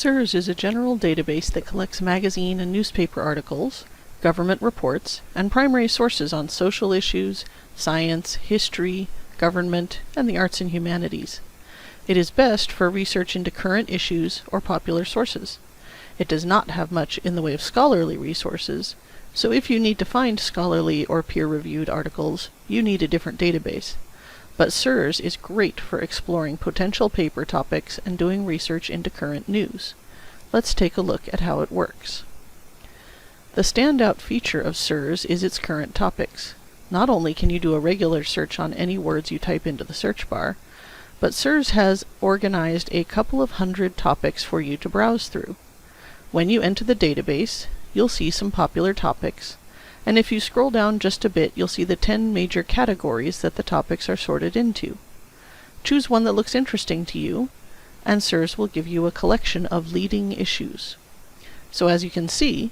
SIRS is a general database that collects magazine and newspaper articles, government reports, and primary sources on social issues, science, history, government, and the arts and humanities. It is best for research into current issues or popular sources. It does not have much in the way of scholarly resources, so if you need to find scholarly or peer-reviewed articles, you need a different database. But SIRS is great for exploring potential paper topics and doing research into current news. Let's take a look at how it works. The standout feature of SIRS is its current topics. Not only can you do a regular search on any words you type into the search bar, but SIRS has organized a couple of hundred topics for you to browse through. When you enter the database, you'll see some popular topics, and if you scroll down just a bit, you'll see the 10 major categories that the topics are sorted into. Choose one that looks interesting to you, and SIRS will give you a collection of leading issues. So as you can see,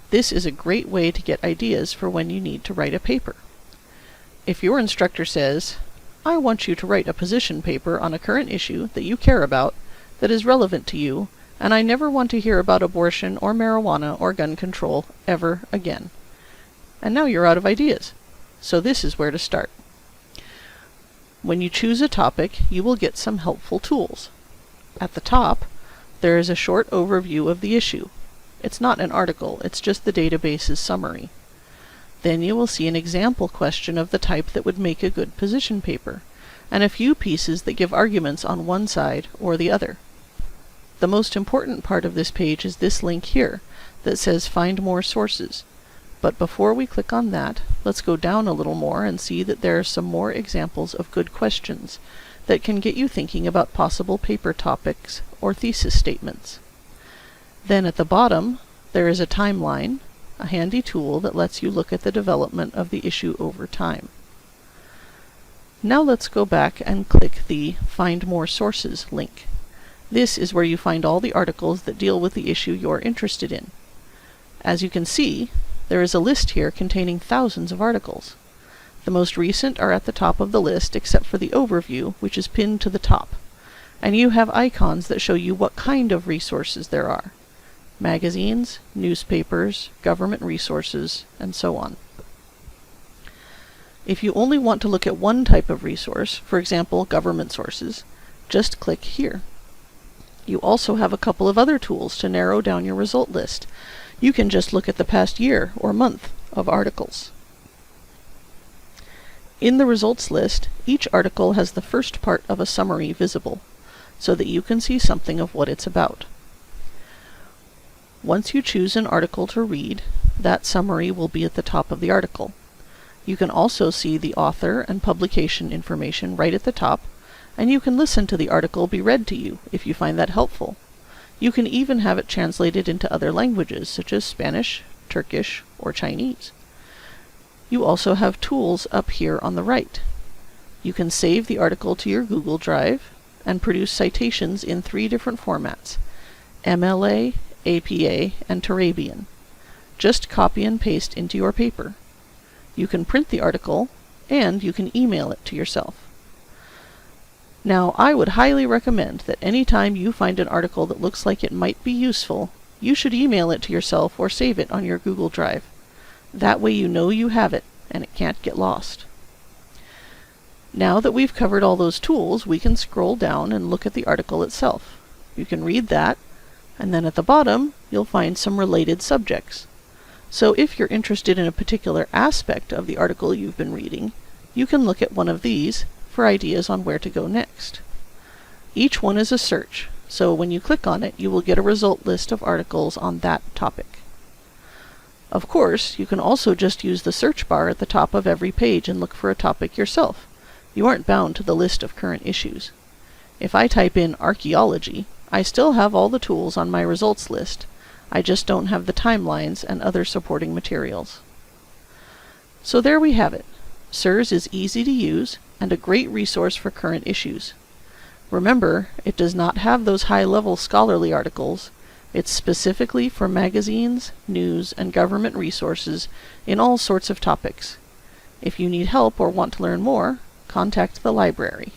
this is a great way to get ideas for when you need to write a paper. If your instructor says, "I want you to write a position paper on a current issue that you care about, that is relevant to you, and I never want to hear about abortion or marijuana or gun control ever again." And now you're out of ideas. So this is where to start. When you choose a topic, you will get some helpful tools. At the top, there is a short overview of the issue. It's not an article, it's just the database's summary. Then you will see an example question of the type that would make a good position paper, and a few pieces that give arguments on one side or the other. The most important part of this page is this link here that says Find More Sources. But before we click on that, let's go down a little more and see that there are some more examples of good questions that can get you thinking about possible paper topics or thesis statements. Then at the bottom, there is a timeline, a handy tool that lets you look at the development of the issue over time. Now let's go back and click the Find More Sources link. This is where you find all the articles that deal with the issue you're interested in. As you can see, there is a list here containing thousands of articles. The most recent are at the top of the list except for the overview, which is pinned to the top. And you have icons that show you what kind of resources there are. Magazines, newspapers, government resources, and so on. If you only want to look at one type of resource, for example, government sources, just click here. You also have a couple of other tools to narrow down your result list. You can just look at the past year or month of articles. In the results list, each article has the first part of a summary visible, so that you can see something of what it's about. Once you choose an article to read, that summary will be at the top of the article. You can also see the author and publication information right at the top, and you can listen to the article be read to you if you find that helpful. You can even have it translated into other languages, such as Spanish, Turkish, or Chinese. You also have tools up here on the right. You can save the article to your Google Drive and produce citations in 3 different formats: MLA, APA, and Turabian. Just copy and paste into your paper. You can print the article, and you can email it to yourself. Now, I would highly recommend that any time you find an article that looks like it might be useful, you should email it to yourself or save it on your Google Drive. That way you know you have it, and it can't get lost. Now that we've covered all those tools, we can scroll down and look at the article itself. You can read that, and then at the bottom, you'll find some related subjects. So if you're interested in a particular aspect of the article you've been reading, you can look at one of these for ideas on where to go next. Each one is a search, so when you click on it, you will get a result list of articles on that topic. Of course, you can also just use the search bar at the top of every page and look for a topic yourself. You aren't bound to the list of current issues. If I type in archaeology, I still have all the tools on my results list. I just don't have the timelines and other supporting materials. So there we have it. SIRS is easy to use and a great resource for current issues. Remember, it does not have those high-level scholarly articles. It's specifically for magazines, news, and government resources in all sorts of topics. If you need help or want to learn more, contact the library.